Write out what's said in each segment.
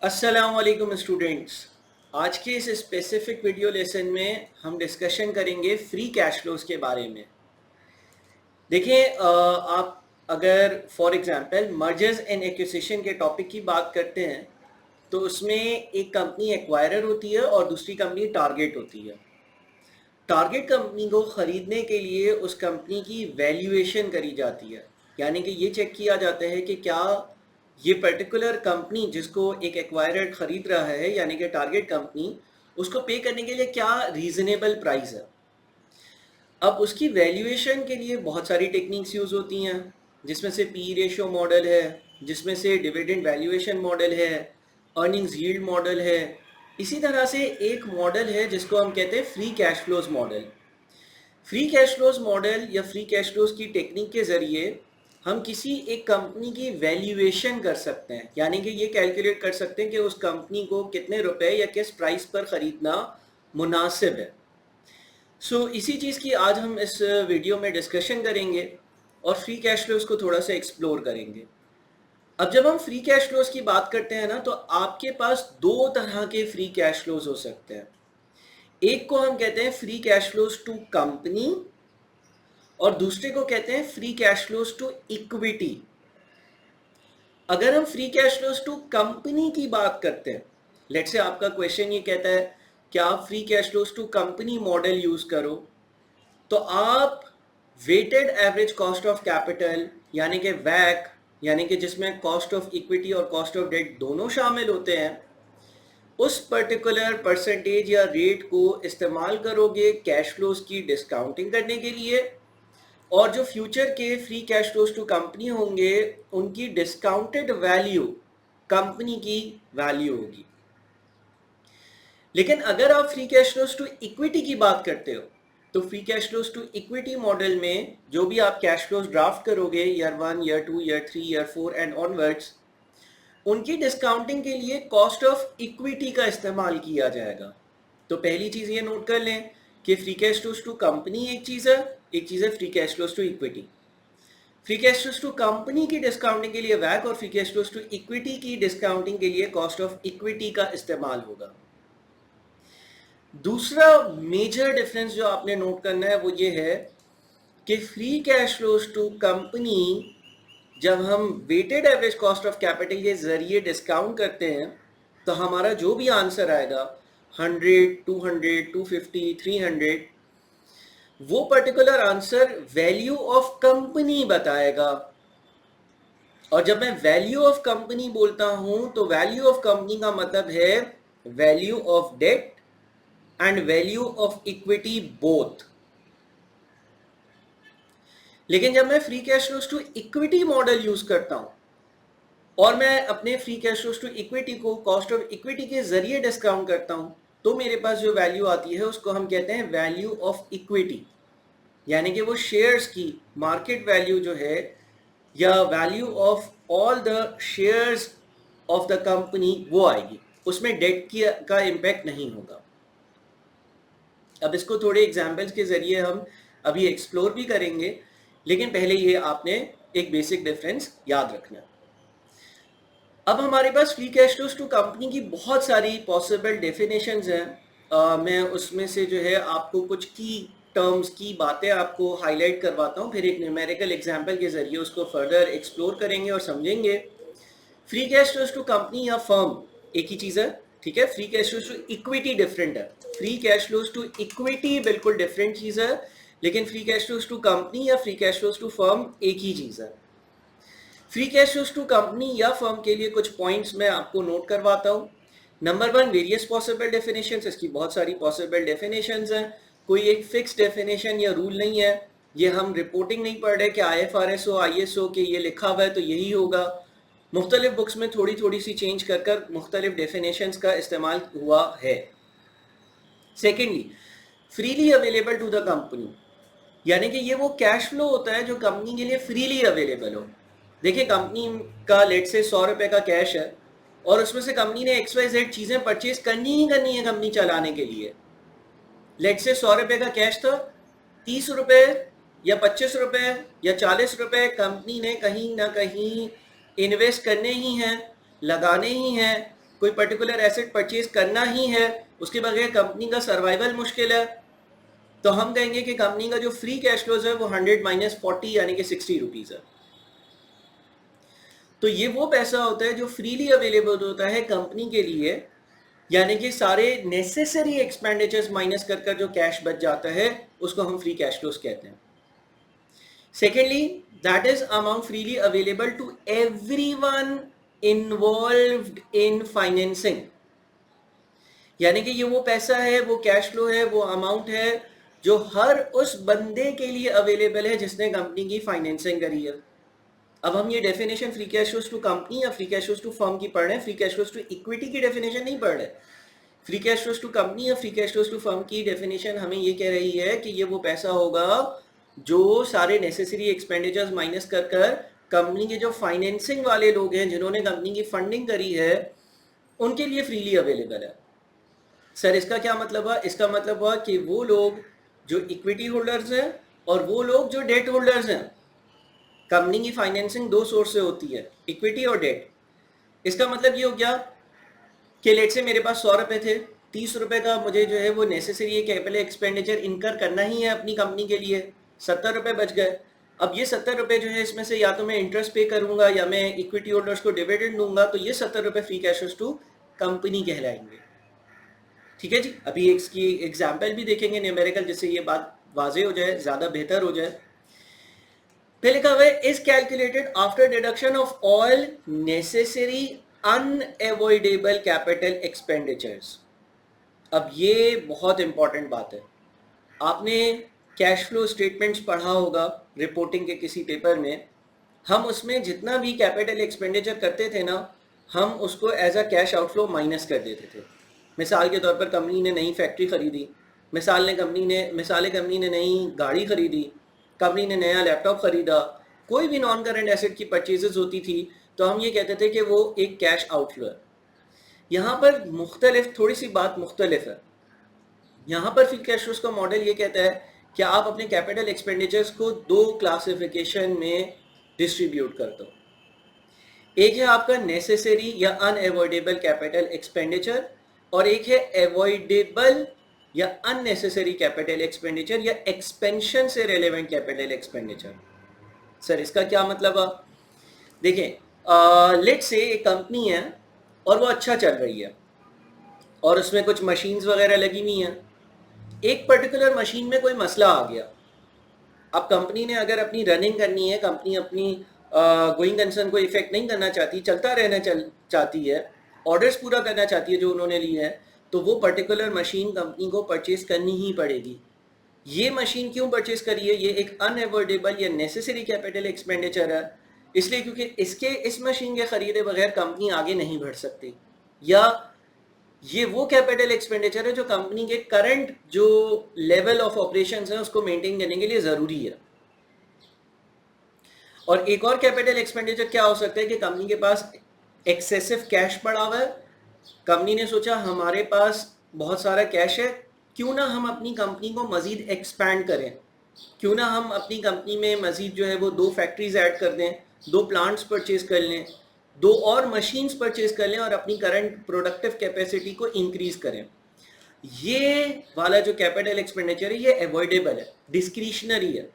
अस्सलामुअलैकुम स्टूडेंट्स। आज के इस स्पेसिफिक वीडियो लेसन में हम डिस्कशन करेंगे फ्री कैश फ्लोज के बारे में। देखिए आप अगर for example mergers and acquisition के टॉपिक की बात करते हैं तो उसमें एक कंपनी एक्वायरर होती है और दूसरी कंपनी टारगेट होती है। टारगेट कंपनी को ख़रीदने के लिए उस कंपनी की वैल्यूएशन करी जाती है, यानी कि ये चेक किया जाता है कि क्या ये पर्टिकुलर कंपनी जिसको एक एक्वायरर ख़रीद रहा है यानी कि टारगेट कंपनी, उसको पे करने के लिए क्या रीज़नेबल प्राइस है। अब उसकी वैल्यूएशन के लिए बहुत सारी टेक्निक्स यूज़ होती हैं, जिसमें से पी रेशियो मॉडल है, जिसमें से डिविडेंड वैल्यूएशन मॉडल है, अर्निंग्स यील्ड मॉडल है। इसी तरह से एक मॉडल है जिसको हम कहते हैं free cash flows model. Free cash flows model या फ्री कैश फ्लोज की टेक्निक के ज़रिए हम किसी एक कंपनी की वैल्यूएशन कर सकते हैं, यानी कि ये कैलकुलेट कर सकते हैं कि उस कंपनी को कितने रुपए या किस प्राइस पर ख़रीदना मुनासिब है। इसी चीज़ की आज हम इस वीडियो में डिस्कशन करेंगे और फ्री कैश फ्लोज को थोड़ा सा एक्सप्लोर करेंगे। अब जब हम फ्री कैश फ्लोज की बात करते हैं ना, तो आपके पास दो तरह के फ्री कैश फ्लोज हो सकते हैं। एक को हम कहते हैं free cash flows to company और दूसरे को कहते हैं free cash flows to equity. अगर हम free cash flows to company की बात करते हैं, लेट्स से आपका क्वेश्चन ये कहता है कि आप free cash flows to company model use करो, तो आप weighted average cost of capital यानी कि वैक, यानी कि जिसमें कॉस्ट ऑफ इक्विटी और कॉस्ट ऑफ डेट दोनों शामिल होते हैं, उस पर्टिकुलर परसेंटेज या रेट को इस्तेमाल करोगे कैश फ्लोज की डिस्काउंटिंग करने के लिए, और जो फ्यूचर के free cash flows to company होंगे उनकी डिस्काउंटेड वैल्यू कंपनी की वैल्यू होगी। लेकिन अगर आप free cash flows to equity की बात करते हो तो free cash flows to equity model में जो भी आप कैश फ्लोज ड्राफ्ट करोगे year 1, year 2, year 3, year 4 and onwards, उनकी डिस्काउंटिंग के लिए कॉस्ट ऑफ इक्विटी का इस्तेमाल किया जाएगा। तो पहली चीज़ ये नोट कर लें कि free cash flows to company एक चीज़ है free cash flows to equity. Free cash flows to company की डिस्काउंटिंग के लिए वैक और free cash flows to equity की डिस्काउंटिंग के लिए कॉस्ट ऑफ इक्विटी का इस्तेमाल होगा। दूसरा मेजर डिफरेंस जो आपने नोट करना है वो ये है कि free cash flows to company जब हम weighted average cost of capital के जरिए डिस्काउंट करते हैं तो हमारा जो भी आंसर आएगा 100, 200, 250, 300, वो particular answer value of company बताएगा। और जब मैं वैल्यू ऑफ कंपनी बोलता हूं तो वैल्यू ऑफ कंपनी का मतलब है value of debt and value of equity both. लेकिन जब मैं free cash flows to equity model use करता हूं और मैं अपने free cash flows to equity को कॉस्ट ऑफ इक्विटी के जरिए डिस्काउंट करता हूं, तो मेरे पास जो वैल्यू आती है उसको हम कहते हैं वैल्यू ऑफ इक्विटी, यानी कि वो शेयर्स की मार्केट वैल्यू जो है या value of all the shares of the company वो आएगी, उसमें डेट की का इम्पैक्ट नहीं होगा। अब इसको थोड़े एग्जाम्पल्स के जरिए हम अभी एक्सप्लोर भी करेंगे, लेकिन पहले ये आपने एक बेसिक डिफरेंस याद रखना। अब हमारे पास free cash flows to company की बहुत सारी पॉसिबल डेफिनेशंस हैं। मैं उसमें से जो है आपको कुछ की टर्म्स की बातें आपको हाईलाइट करवाता हूँ, फिर एक न्यूमेरिकल एग्जाम्पल के जरिए उसको फर्दर एक्सप्लोर करेंगे और समझेंगे। Free cash flows to company या फर्म एक ही चीज़ है, ठीक है। Free cash flows to equity different है, free cash flows to equity बिल्कुल डिफरेंट चीज़ है, लेकिन free cash flows to company या free cash flows to firm एक ही चीज़ है। Free cash flows to company या फर्म के लिए कुछ पॉइंट्स मैं आपको नोट करवाता हूँ। Number 1, various possible definitions. इसकी बहुत सारी पॉसिबल डेफिनेशंस हैं, कोई एक फिक्स डेफिनेशन या रूल नहीं है। ये हम रिपोर्टिंग नहीं पढ़ रहे कि IFRS हो ISO के ये लिखा हुआ है तो यही होगा। मुख्तलिफ बुक्स में थोड़ी थोड़ी सी चेंज कर कर मुख्तलिफ डेफिनेशंस का इस्तेमाल हुआ है। Secondly, freely available to the company, यानी कि ये वो कैश फ्लो होता है जो कंपनी के लिए फ्रीली अवेलेबल हो। देखिए, कंपनी का लेट से 100 रुपये का कैश है और उसमें से कंपनी ने XYZ चीज़ें परचेज करनी ही करनी है कंपनी चलाने के लिए। लेट से 100 रुपये का कैश था, 30 रुपये या 25 रुपये या 40 रुपये कंपनी ने कहीं ना कहीं इन्वेस्ट करने ही हैं, लगाने ही हैं, कोई पर्टिकुलर एसेट परचेज करना ही है, उसके बगैर कंपनी का सर्वाइवल मुश्किल है, तो हम कहेंगे कि कंपनी का जो फ्री कैश फ्लोज है वो 100 माइनस 40 यानी कि 60 रुपीज है। तो ये वो पैसा होता है जो फ्रीली अवेलेबल होता है कंपनी के लिए, यानी कि सारे नेसेसरी एक्सपेंडिचर्स माइनस कर कर जो कैश बच जाता है उसको हम फ्री कैश फ्लोज कहते हैं। Secondly, that is amount freely available to everyone involved in financing, यानी कि ये वो पैसा है, वो कैश फ्लो है, वो अमाउंट है जो हर उस बंदे के लिए अवेलेबल है जिसने कंपनी की फाइनेंसिंग करी है। अब हम ये definition free cash flows to company या free cash flows to firm की पढ़ रहे हैं, free cash flows to equity की डेफिनेशन नहीं पढ़ रहे। Free cash flows to company या free cash flows to firm की डेफिनेशन हमें ये कह रही है कि ये वो पैसा होगा जो सारे नेसेसरी एक्सपेंडिचर्स माइनस कर कर कंपनी के जो फाइनेंसिंग वाले लोग हैं, जिन्होंने कंपनी की फंडिंग करी है, उनके लिए फ्रीली अवेलेबल है। सर इसका क्या मतलब हुआ? इसका मतलब हुआ कि वो लोग जो इक्विटी होल्डर्स हैं और वो लोग जो डेट होल्डर्स हैं, कंपनी की फाइनेंसिंग दो सोर्स से होती है, इक्विटी और डेट। इसका मतलब ये हो गया कि लेट से मेरे पास 100 रुपए थे, 30 रुपए का मुझे जो है वो नेसेसरी कैपिटल एक्सपेंडिचर इनकर करना ही है अपनी कंपनी के लिए, 70 रुपए बच गए। अब ये 70 रुपए जो है इसमें से या तो मैं इंटरेस्ट पे करूंगा या मैं इक्विटी होल्डर्स को डिविडेंड दूंगा, तो ये 70 रुपए free cash flows to company कहलाएंगे। ठीक है जी, अभी इसकी एग्जाम्पल भी देखेंगे न्यूमेरिकल, जिससे ये बात वाजे हो जाए, ज्यादा बेहतर हो जाए। फिर लिखा हुआ है is calculated after deduction of all necessary unavoidable capital expenditures. अब ये बहुत इंपॉर्टेंट बात है, आपने कैश फ्लो स्टेटमेंट्स पढ़ा होगा रिपोर्टिंग के किसी पेपर में। हम उसमें जितना भी कैपिटल एक्सपेंडिचर करते थे ना, हम उसको as a cash outflow minus कर देते थे। मिसाल के तौर पर कंपनी ने नई फैक्ट्री खरीदी, कंपनी ने नई गाड़ी खरीदी, कंपनी ने नया लैपटॉप खरीदा, कोई भी नॉन करंट एसेट की परचेजेस होती थी, तो हम ये कहते थे कि वो एक कैश आउटफ्लो है। यहाँ पर थोड़ी सी बात मुख्तलिफ है। यहाँ पर फ्री कैश फ्लोज का मॉडल ये कहता है कि आप अपने कैपिटल एक्सपेंडिचर्स को दो क्लासिफिकेशन में डिस्ट्रीब्यूट कर दो। एक है आपका नेसेसरी या अनएवॉइडेबल कैपिटल एक्सपेंडिचर, और एक है एवॉइडेबल या अननेसेसरी कैपिटल एक्सपेंडिचर या एक्सपेंशन से रेलेवेंट कैपिटल एक्सपेंडिचर। सर इसका क्या मतलब है? देखिए, लेट्स से एक कंपनी है और वो अच्छा चल रही है और उसमें कुछ मशीन्स वगैरह लगी हुई हैं। एक पर्टिकुलर मशीन में कोई मसला आ गया। अब कंपनी ने अगर अपनी रनिंग करनी है, कंपनी अपनी गोइंग कंसर्न को इफेक्ट नहीं करना चाहती, चलता रहना चाहती है, ऑर्डर्स पूरा करना चाहती है जो उन्होंने लिए हैं, तो वो पर्टिकुलर मशीन कंपनी को परचेज करनी ही पड़ेगी। ये मशीन क्यों परचेज करी है? ये एक अनएवॉइडेबल या नेसेसरी कैपिटल एक्सपेंडिचर है, इसलिए क्योंकि इस मशीन के खरीदे बगैर कंपनी आगे नहीं बढ़ सकती, या ये वो कैपिटल एक्सपेंडिचर है जो कंपनी के करंट जो लेवल ऑफ ऑपरेशंस है उसको मेंटेन करने के लिए ज़रूरी है। और एक और कैपिटल एक्सपेंडिचर क्या हो सकता है कि कंपनी के पास एक्सेसिव कैश पड़ा हुआ है, कंपनी ने सोचा हमारे पास बहुत सारा कैश है, क्यों ना हम अपनी कंपनी को मज़ीद एक्सपैंड करें, क्यों ना हम अपनी कंपनी में मज़ीद जो है वो 2 फैक्ट्रीज ऐड कर दें, 2 प्लांट्स परचेज कर लें, 2 और मशीन्स परचेज कर लें और अपनी करंट प्रोडक्टिव कैपेसिटी को इंक्रीज करें। ये वाला जो कैपिटल एक्सपेंडिचर है ये अवॉइडेबल है, डिस्क्रिशनरी है,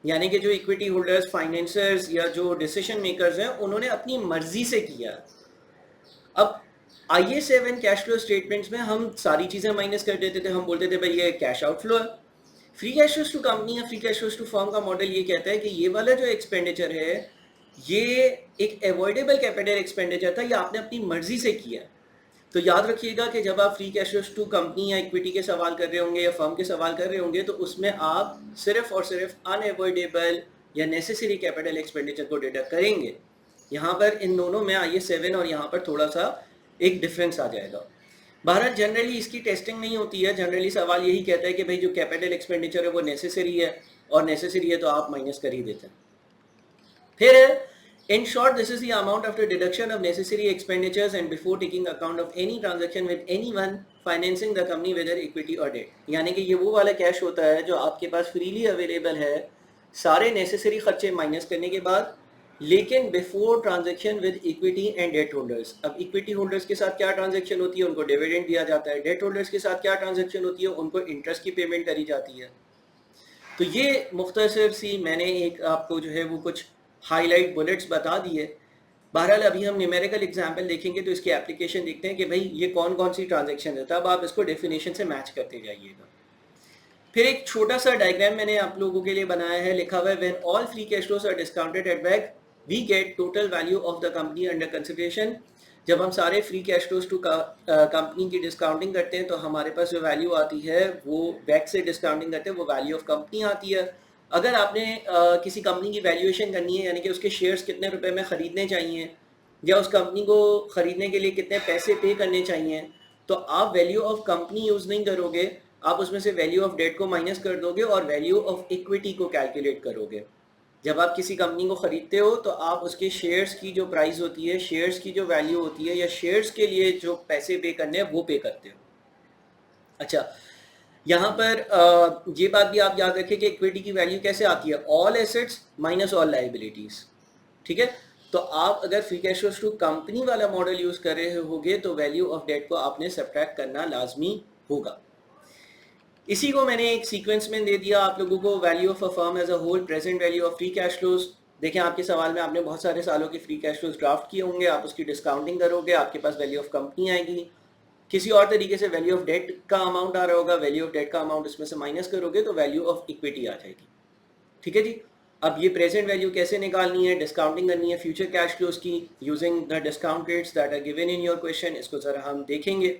यानी कि जो इक्विटी होल्डर्स, फाइनेंसर्स या जो डिसीजन मेकर्स हैं उन्होंने अपनी मर्जी से किया। अब IAS 7 कैश फ्लो स्टेटमेंट्स में हम सारी चीज़ें माइनस कर देते थे, हम बोलते थे भाई ये कैश आउटफ्लो है। Free cash flows to company या free cash flows to firm का मॉडल ये कहता है कि ये वाला जो एक्सपेंडिचर है ये एक अवॉइडेबल कैपिटल एक्सपेंडिचर था, ये आपने अपनी मर्जी से किया। तो याद रखिएगा कि जब आप free cash flows to company या इक्विटी के सवाल कर रहे होंगे या फर्म के सवाल कर रहे होंगे, तो उसमें आप सिर्फ और सिर्फ अनएवॉइडेबल या नेसेसरी कैपिटल एक्सपेंडिचर को डिडक्ट करेंगे। यहाँ पर इन दोनों में IAS 7 और यहाँ पर थोड़ा सा एक डिफरेंस आ जाएगा। बहरहाल जनरली इसकी टेस्टिंग नहीं होती है, जनरली सवाल यही कहता है कि भाई जो कैपिटल एक्सपेंडिचर है वो नेसेसरी है, और नेसेसरी है तो आप माइनस कर ही देते हैं। फिर in short, this is the amount after deduction of necessary expenditures and before taking account of any transaction with anyone financing the company whether equity or debt। यानी कि ये वो वाला कैश होता है जो आपके पास फ्रीली अवेलेबल है सारे नेसेसरी खर्चे माइनस करने के बाद, लेकिन before transaction with equity and debt holders. अब इक्विटी होल्डर्स के साथ क्या ट्रांजेक्शन होती है, उनको डिविडेंड दिया जाता है। डेट होल्डर्स के साथ क्या ट्रांजेक्शन होती है, उनको इंटरेस्ट की पेमेंट करी जाती है। तो ये मुख्तसर सी मैंने एक आपको जो है वो कुछ हाईलाइट बुलेट्स बता दिए। बहरहाल अभी हम न्यूमेरिकल एग्जाम्पल देखेंगे तो इसकी एप्लीकेशन देखते हैं कि भाई ये कौन कौन सी ट्रांजेक्शन है, तब आप इसको डेफिनेशन से मैच करते जाइएगा। फिर एक छोटा सा डायग्राम मैंने आप लोगों के लिए बनाया है, लिखा हुआ है when all free cash flows are discounted at बैक we get total value of the company under consideration. जब हम सारे free cash flows to company की डिस्काउंटिंग करते हैं तो हमारे पास जो वैल्यू आती है वो बैक से डिस्काउंटिंग करते हैं, वो वैल्यू ऑफ कंपनी आती है। अगर आपने किसी कंपनी की वैल्यूएशन करनी है, यानी कि उसके शेयर्स कितने रुपए में ख़रीदने चाहिए या उस कंपनी को ख़रीदने के लिए कितने पैसे पे करने चाहिए, तो आप वैल्यू ऑफ कंपनी यूज़ नहीं करोगे, आप उसमें से वैल्यू ऑफ डेट को माइनस कर दोगे और वैल्यू ऑफ इक्विटी को कैलकुलेट करोगे। जब आप किसी कंपनी को ख़रीदते हो तो आप उसके शेयर्स की जो प्राइस होती है, शेयर्स की जो वैल्यू होती है या शेयर्स के लिए जो पैसे पे करने हैं वो पे करते हो। अच्छा, यहाँ पर ये बात भी आप याद रखें कि इक्विटी की वैल्यू कैसे आती है, all assets minus all liabilities. ठीक है, तो आप अगर free cash flows to company वाला मॉडल यूज कर रहे होगे तो वैल्यू ऑफ डेट को आपने सब्ट्रैक्ट करना लाजमी होगा। इसी को मैंने एक सीक्वेंस में दे दिया आप लोगों को, value of a firm as a whole, present value of free cash flows. देखें आपके सवाल में आपने बहुत सारे सालों के फ्री कैश फ्लोस ड्राफ्ट किए होंगे, आप उसकी डिस्काउंटिंग करोगे, आपके पास वैल्यू ऑफ कंपनी आएगी। किसी और तरीके से वैल्यू ऑफ डेट का अमाउंट आ रहा होगा, वैल्यू ऑफ डेट का अमाउंट इसमें से माइनस करोगे तो वैल्यू ऑफ इक्विटी आ जाएगी। ठीक है जी। अब ये प्रेजेंट वैल्यू कैसे निकालनी है, डिस्काउंटिंग करनी है फ्यूचर कैश फ्लोस की using the discount rates that are given in your question, इसको जरा हम देखेंगे।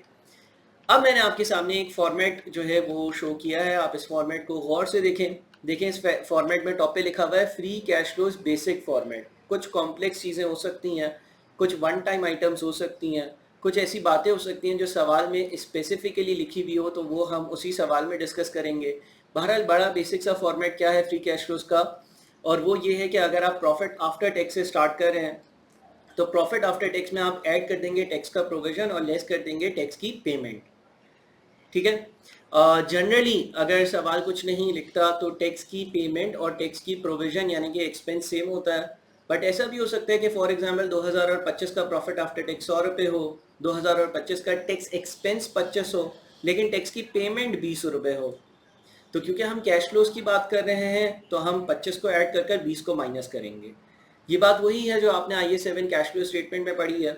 अब मैंने आपके सामने एक फॉर्मेट जो है वो शो किया है, आप इस फॉर्मेट को गौर से देखें। देखें इस फॉर्मेट में टॉप पे लिखा हुआ है free cash flows basic format. कुछ कॉम्प्लेक्स चीज़ें हो सकती हैं, कुछ वन टाइम आइटम्स हो सकती हैं, कुछ ऐसी बातें हो सकती हैं जो सवाल में स्पेसिफिकली लिखी हुई हो, तो वो हम उसी सवाल में डिस्कस करेंगे। बहरहाल बड़ा बेसिक सा फॉर्मेट क्या है फ्री कैश फ्लोस का, और वो ये है कि अगर आप प्रॉफिट आफ्टर टैक्स से स्टार्ट कर रहे हैं तो प्रॉफिट आफ्टर टैक्स में आप ऐड कर देंगे टैक्स का प्रोविजन और लेस कर देंगे टैक्स की पेमेंट। ठीक है, जनरली अगर सवाल कुछ नहीं लिखता तो टैक्स की पेमेंट और टैक्स की प्रोविजन यानी कि एक्सपेंस सेम होता है। बट ऐसा भी हो सकता है कि फॉर एग्जांपल 2025 का प्रॉफिट आफ्टर टैक्स 100 रुपये हो, 2025 का टैक्स एक्सपेंस 25 हो, लेकिन टैक्स की पेमेंट 20 रुपये हो। तो क्योंकि हम कैश फ्लोस की बात कर रहे हैं तो हम 25 को ऐड कर 20 को माइनस करेंगे। ये बात वही है जो आपने IS7 कैश फ्लो स्टेटमेंट में पढ़ी है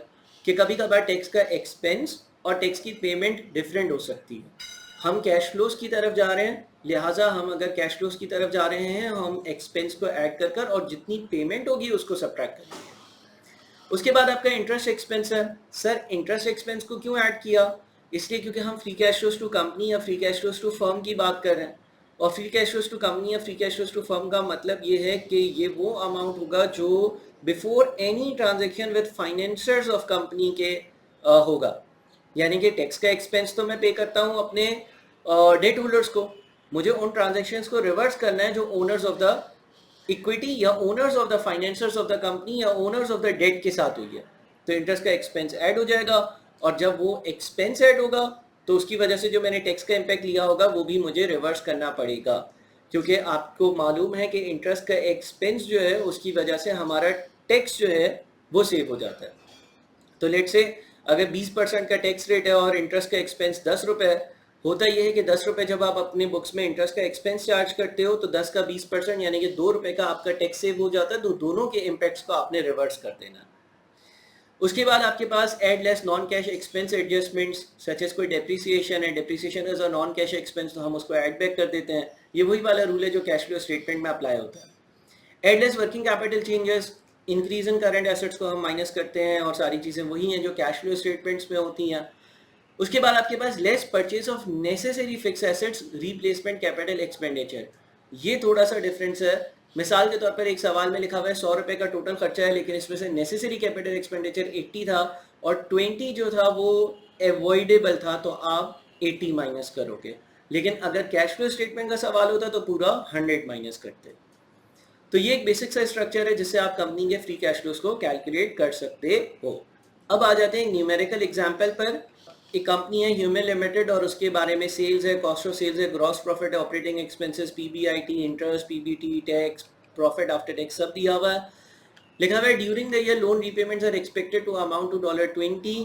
कि कभी कभार टैक्स का एक्सपेंस और टैक्स की पेमेंट डिफरेंट हो सकती है। हम कैश फ्लोस की तरफ जा रहे हैं, लिहाजा हम अगर कैश फ्लोस की तरफ जा रहे हैं हम एक्सपेंस को ऐड कर और जितनी पेमेंट होगी उसको सब्ट्रैक्ट करेंगे। उसके बाद आपका इंटरेस्ट एक्सपेंस है। सर इंटरेस्ट एक्सपेंस को क्यों ऐड किया, इसलिए क्योंकि हम free cash flows to company या free cash flows to firm की बात कर रहे हैं, और free cash flows to company या free cash flows to firm का मतलब ये है कि ये वो अमाउंट होगा जो before any transaction with financiers of company के होगा। यानी कि टैक्स का एक्सपेंस तो मैं पे करता हूँ अपने डेट होल्डर्स को, मुझे उन ट्रांजेक्शन्स को रिवर्स करना है जो ओनर्स ऑफ द इक्विटी या owners of the financiers of the company या ओनर्स ऑफ द डेट के साथ हुई है। तो इंटरेस्ट का एक्सपेंस ऐड हो जाएगा, और जब वो एक्सपेंस ऐड होगा तो उसकी वजह से जो मैंने टैक्स का इम्पैक्ट लिया होगा वो भी मुझे रिवर्स करना पड़ेगा, क्योंकि आपको मालूम है कि इंटरेस्ट का एक्सपेंस जो है उसकी वजह से हमारा टैक्स जो है वो सेव हो जाता है। तो लेट से अगर 20% का टैक्स रेट है और इंटरेस्ट का एक्सपेंस 10 रुपये है, होता यह है कि 10 रुपये जब आप अपने बुक्स में इंटरेस्ट का एक्सपेंस चार्ज करते हो तो 10 का 20% यानी कि 2 रुपये का आपका टैक्स सेव हो जाता है। तो दोनों के इम्पैक्ट्स को आपने रिवर्स कर देना। उसके बाद आपके पास add less non cash expense adjustments such as कोई डेप्रिसिएशन है, depreciation is a non cash expense तो हम उसको ऐड बैक कर देते हैं। ये वही वाला रूल है जो कैश फ्लो स्टेटमेंट में अप्लाई होता है। Add less working capital changes, increase in current assets को हम माइनस करते हैं, और सारी चीज़ें वही हैं जो कैश फ्लो स्टेटमेंट्स में होती हैं। उसके बाद आपके पास less purchase of necessary fixed assets, replacement capital expenditure, ये थोड़ा सा डिफरेंस है। मिसाल के तौर पर एक सवाल में लिखा हुआ है 100 रुपये का टोटल खर्चा है, लेकिन इसमें से नेसेसरी कैपिटल एक्सपेंडिचर 80 था और 20 जो था वो एवॉइडेबल था, तो आप 80 माइनस करोगे। लेकिन अगर कैश फ्लो स्टेटमेंट का सवाल होता तो पूरा 100 माइनस करते। तो ये एक बेसिक सा स्ट्रक्चर है जिससे आप कंपनी के फ्री कैश फ्लोस को कैलकुलेट कर सकते हो। अब आ जाते हैं न्यूमेरिकल एग्जाम्पल पर। एक कंपनी है ह्यूमन लिमिटेड और उसके बारे में सेल्स है, कॉस्ट ऑफ सेल्स है, ग्रॉस प्रॉफिट है, operating expenses, PBIT, interest, PBT, tax, profit after tax सब दिया हुआ है। लिखा हुआ है during the year loan repayments are expected to amount to $20,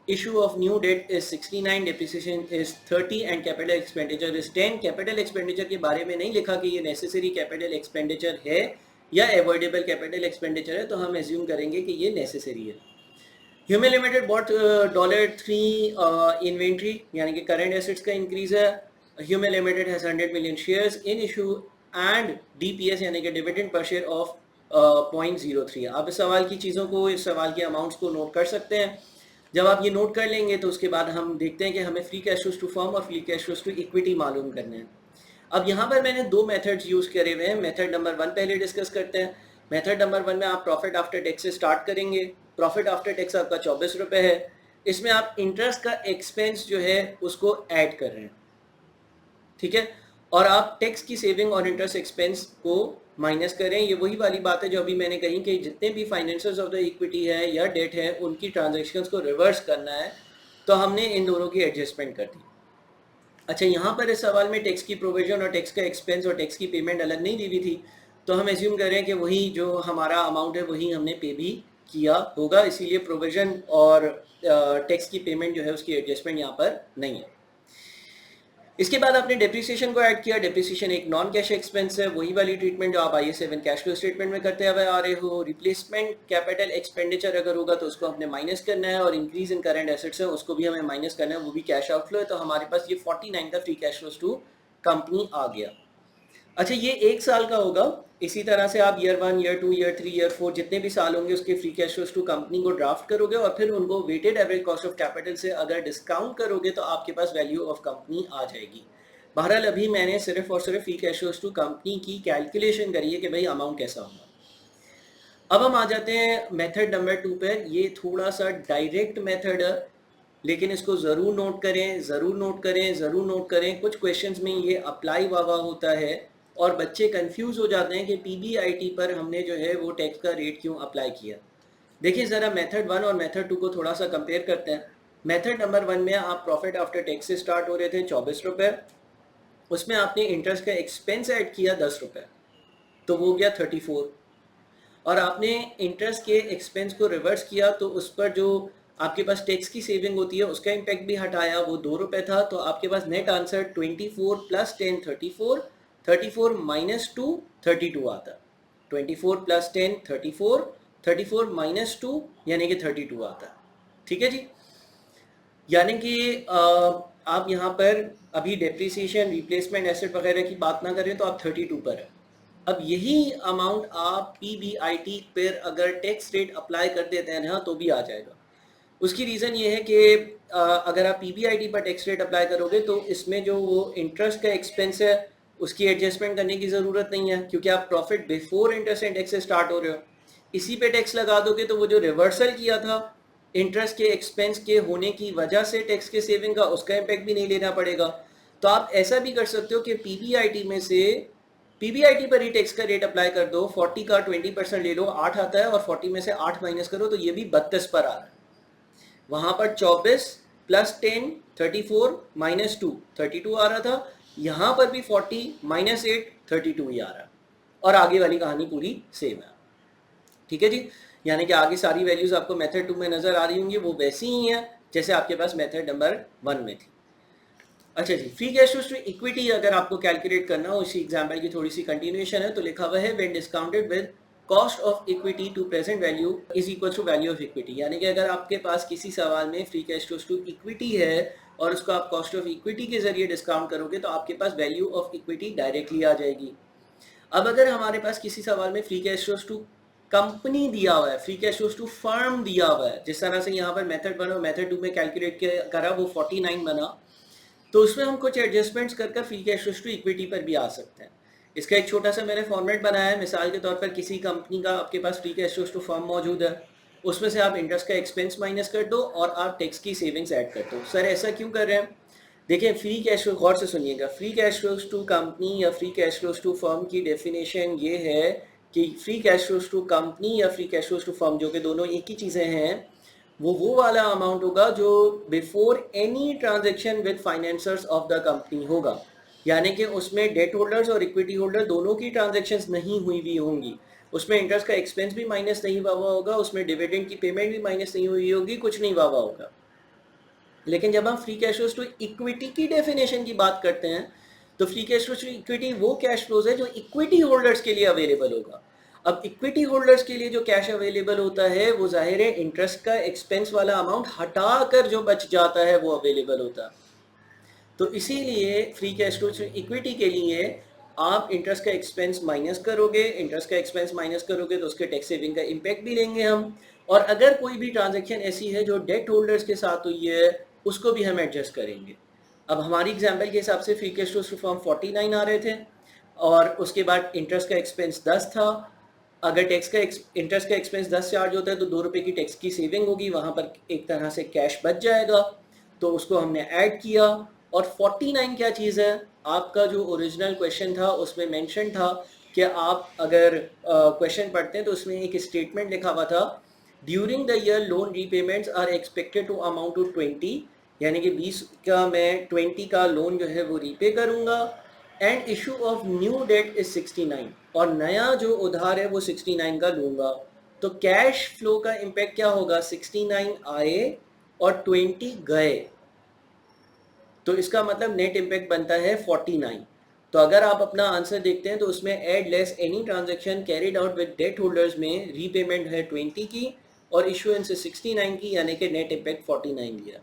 issue of new debt is 69, depreciation is 30 and capital expenditure is 10। Capital expenditure के बारे में नहीं लिखा कि ये नेसेसरी कैपिटल एक्सपेंडिचर है या अवॉइडेबल कैपिटल एक्सपेंडिचर है, तो हम एज्यूम करेंगे कि ये नेसेसरी है। ह्यूमन लिमिटेड बॉट $3 इन्वेंट्री यानी कि करंट एसेट्स का इंक्रीज है। Human limited has 100 million shares in issue and DPS यानी कि डिविडेंड पर शेयर ऑफ 0.03। आप इस सवाल की चीज़ों को, इस सवाल के अमाउंट्स को नोट कर सकते हैं। जब आप ये नोट कर लेंगे तो उसके बाद हम देखते हैं कि हमें free cash flows to firm और free cash flows to equity मालूम करने हैं। अब यहाँ पर मैंने दो मेथड्स यूज़ करे हुए हैं। मेथड नंबर 1 पहले डिस्कस करते हैं। मेथड नंबर 1 में आप प्रॉफिट आफ्टर टैक्स से स्टार्ट करेंगे। प्रॉफिट आफ्टर टैक्स आपका 24 रुपये है। इसमें आप इंटरेस्ट का एक्सपेंस जो है उसको ऐड कर रहे हैं, ठीक है, और आप टैक्स की सेविंग और इंटरेस्ट एक्सपेंस को माइनस करें। ये वही वाली बात है जो अभी मैंने कही कि जितने भी फाइनेंसर्स ऑफ द इक्विटी है या डेट है उनकी ट्रांजैक्शंस को रिवर्स करना है, तो हमने इन दोनों की एडजस्टमेंट कर दी। अच्छा, यहाँ पर इस सवाल में टैक्स की प्रोविजन और टैक्स का एक्सपेंस और टैक्स की पेमेंट अलग नहीं दी हुई थी, तो हम एज्यूम कर रहे हैं कि वही जो हमारा अमाउंट है वही हमने पे भी किया होगा, इसीलिए प्रोविजन और टैक्स की पेमेंट जो है उसकी एडजस्टमेंट यहाँ पर नहीं है। इसके बाद आपने डेप्रिसिएशन को ऐड किया। डेप्रिसिएशन एक नॉन कैश एक्सपेंस है, वही वाली ट्रीटमेंट जो आप IAS 7 कैश फ्लो स्टेटमेंट में करते हुए आ रहे हो। रिप्लेसमेंट कैपिटल एक्सपेंडिचर अगर होगा तो उसको हमने माइनस करना है, और इंक्रीज इन करंट एसेट्स है उसको भी हमें माइनस करना है, वो भी कैश आउटफ्लो है। तो हमारे पास ये 49 का free cash flows to company आ गया। अच्छा, ये 1 साल का होगा। इसी तरह से आप ईयर 1, ईयर 2, ईयर 3, ईयर 4 जितने भी साल होंगे उसके free cash flows to company को ड्राफ्ट करोगे और फिर उनको weighted average cost of capital से अगर डिस्काउंट करोगे तो आपके पास वैल्यू ऑफ कंपनी आ जाएगी। बहरहाल अभी मैंने सिर्फ और सिर्फ free cash flows to company की कैलकुलेशन करी है कि भाई अमाउंट कैसा होगा। अब हम आ जाते हैं मेथड नंबर 2 पर। ये थोड़ा सा डायरेक्ट मेथड है, लेकिन इसको ज़रूर नोट करें, ज़रूर नोट करें, ज़रूर नोट करें। कुछ क्वेश्चंस में ये अप्लाई वावा होता है और बच्चे कंफ्यूज हो जाते हैं कि PBIT पर हमने जो है वो टैक्स का रेट क्यों अप्लाई किया। देखिए ज़रा मेथड 1 और मेथड 2 को थोड़ा सा कंपेयर करते हैं। मेथड नंबर 1 में आप प्रॉफिट आफ्टर टैक्स से स्टार्ट हो रहे थे 24 रुपये, उसमें आपने इंटरेस्ट का एक्सपेंस ऐड किया 10 रुपये, तो वो हो गया 34, और आपने इंटरेस्ट के एक्सपेंस को रिवर्स किया तो उस पर जो आपके पास टैक्स की सेविंग होती है उसका इम्पैक्ट भी हटाया, वो 2 रुपये था। तो आपके पास नेट आंसर 24 + 10 34, 34 - 2 32 आता। 24 + 10 34, 34 - 2 यानी कि 32 आता। ठीक है जी, यानी कि आप यहाँ पर अभी डेप्रिसिएशन, रिप्लेसमेंट एसेट वगैरह की बात ना करें तो आप 32 पर है। अब यही अमाउंट आप PBIT पर अगर टैक्स रेट अप्लाई कर देते हैं ना तो भी आ जाएगा। उसकी रीज़न ये है कि अगर आप PBIT पर टैक्स रेट अप्लाई करोगे तो इसमें जो वो इंटरेस्ट का एक्सपेंस है उसकी एडजस्टमेंट करने की ज़रूरत नहीं है, क्योंकि आप profit before interest and tax से स्टार्ट हो रहे हो। इसी पे टैक्स लगा दोगे तो वो जो रिवर्सल किया था इंटरेस्ट के एक्सपेंस के होने की वजह से टैक्स के सेविंग का, उसका इम्पैक्ट भी नहीं लेना पड़ेगा। तो आप ऐसा भी कर सकते हो कि PBIT में से PBIT पर ही टैक्स का रेट अप्लाई कर दो। 40 का 20% ले लो, 8 आता है, और 40 में से 8 माइनस करो तो ये भी 32 पर आ रहा है। वहाँ पर 24 + 10 34 - 2 32 आ रहा था, यहाँ पर भी 40 - 8 32 ही आ रहा है, और आगे वाली कहानी पूरी सेम है। ठीक है जी, यानी कि आगे सारी वैल्यूज़ आपको मेथड 2 में नज़र आ रही होंगी, वो वैसी ही हैं जैसे आपके पास मेथड नंबर 1 में थी। अच्छा जी, free cash flows to equity अगर आपको कैलकुलेट करना हो, इसी एग्जाम्पल की थोड़ी सी कंटिन्यूएशन है, तो लिखा हुआ है when discounted with cost of equity to present value is equal to value of equity. यानी कि अगर आपके पास किसी सवाल में free cash flows to equity है और उसको आप कॉस्ट ऑफ इक्विटी के जरिए डिस्काउंट करोगे तो आपके पास वैल्यू ऑफ इक्विटी डायरेक्टली आ जाएगी। अब अगर हमारे पास किसी सवाल में free cash flows to company दिया हुआ है, free cash flows to firm दिया हुआ है, जिस तरह से यहाँ पर मेथड 1 और मेथड 2 में कैलकुलेट करा वो 49 बना, तो उसमें हम कुछ एडजस्टमेंट्स कर free cash flows to equity पर भी आ सकते हैं। इसका एक छोटा सा मैंने फॉर्मेट बनाया है। मिसाल के तौर पर किसी कंपनी का आपके पास free cash flows to firm मौजूद है, उसमें से आप इंटरेस्ट का एक्सपेंस माइनस कर दो और आप टैक्स की सेविंग्स ऐड कर दो। सर ऐसा क्यों कर रहे हैं? देखिए, फ्री कैश फ्लो, गौर से सुनिएगा, free cash flows to company या free cash flows to firm की डेफिनेशन ये है कि free cash flows to company या free cash flows to firm, जो कि दोनों एक ही चीज़ें हैं, वो वाला अमाउंट होगा जो before any transaction with financiers of the company होगा। यानी कि उसमें डेट होल्डर्स और इक्विटी होल्डर दोनों की ट्रांजेक्शन्स नहीं हुई भी होंगी, उसमें इंटरेस्ट का एक्सपेंस भी माइनस नहीं हुआ होगा, उसमें डिविडेंड की पेमेंट भी माइनस नहीं हुई होगी, कुछ नहीं हुआ होगा। लेकिन जब हम free cash flows to equity की डेफिनेशन की बात करते हैं तो free cash flows to equity वो कैश फ्लोज है जो इक्विटी होल्डर्स के लिए अवेलेबल होगा। अब इक्विटी होल्डर्स के लिए जो कैश अवेलेबल होता है वो जाहिर है इंटरेस्ट का एक्सपेंस वाला अमाउंट हटाकर जो बच जाता है वो अवेलेबल होता है। तो इसीलिए free cash flow to equity के लिए आप इंटरेस्ट का एक्सपेंस माइनस करोगे, इंटरेस्ट का एक्सपेंस माइनस करोगे तो उसके टैक्स सेविंग का इम्पैक्ट भी लेंगे हम। और अगर कोई भी ट्रांजैक्शन ऐसी है जो डेट होल्डर्स के साथ हुई है उसको भी हम एडजस्ट करेंगे। अब हमारी एग्जाम्पल के हिसाब से फ्री कैश फ्लो फॉर्म 49 आ रहे थे और उसके बाद इंटरेस्ट का एक्सपेंस 10 था। अगर इंटरेस्ट का एक्सपेंस 10 चार्ज होता है तो 2 रुपये की टैक्स की सेविंग होगी, वहाँ पर एक तरह से कैश बच जाएगा, तो उसको हमने ऐड किया। और 49 क्या चीज़ है, आपका जो ओरिजिनल क्वेश्चन था उसमें मेंशन था कि आप अगर क्वेश्चन पढ़ते हैं तो उसमें एक स्टेटमेंट लिखा हुआ था, during the year loan repayments are expected to amount to 20, यानी कि 20 का मैं 20 का लोन जो है वो रीपे करूँगा, and issue of new debt is 69, और नया जो उधार है वो 69 का लूँगा। तो कैश फ्लो का इम्पैक्ट क्या होगा, 69 आए और 20 गए, तो इसका मतलब नेट इम्पैक्ट बनता है 49। तो अगर आप अपना आंसर देखते हैं तो उसमें add less any transaction carried out with debt holders में रीपेमेंट है 20 की और इशुएंस है 69 की, यानी कि नेट इम्पैक्ट 49 दिया।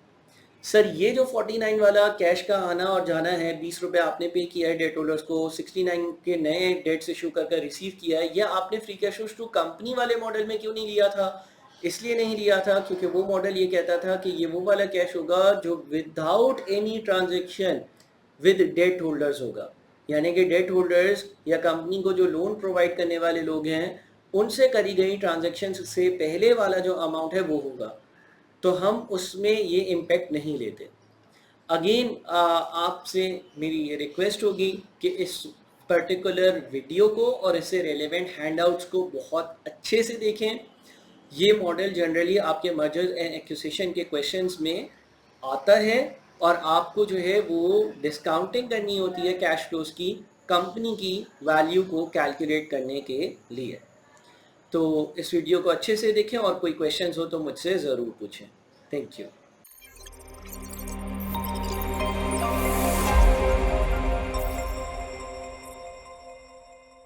सर ये जो 49 वाला कैश का आना और जाना है, 20 रुपये आपने पे किया है डेट होल्डर्स को, 69 के नए डेट्स इशू कर रिसीव किया है, यह आपने फ्री कैश टू कंपनी वाले मॉडल में क्यों नहीं लिया था? इसलिए नहीं लिया था क्योंकि वो मॉडल ये कहता था कि ये वो वाला कैश होगा जो without any transaction with debt holders होगा, यानी कि डेट होल्डर्स या कंपनी को जो लोन प्रोवाइड करने वाले लोग हैं उनसे करी गई ट्रांजेक्शन से पहले वाला जो अमाउंट है वो होगा, तो हम उसमें ये इम्पेक्ट नहीं लेते। अगेन आपसे मेरी ये रिक्वेस्ट होगी कि इस पर्टिकुलर वीडियो को और इससे रेलेवेंट हैंडआउट्स को बहुत अच्छे से देखें। ये मॉडल जनरली आपके मर्जर्स एंड एक्विजिशन के क्वेश्चंस में आता है और आपको जो है वो डिस्काउंटिंग करनी होती है कैश फ्लोज की कंपनी की वैल्यू को कैलकुलेट करने के लिए। तो इस वीडियो को अच्छे से देखें और कोई क्वेश्चंस हो तो मुझसे ज़रूर पूछें। Thank you.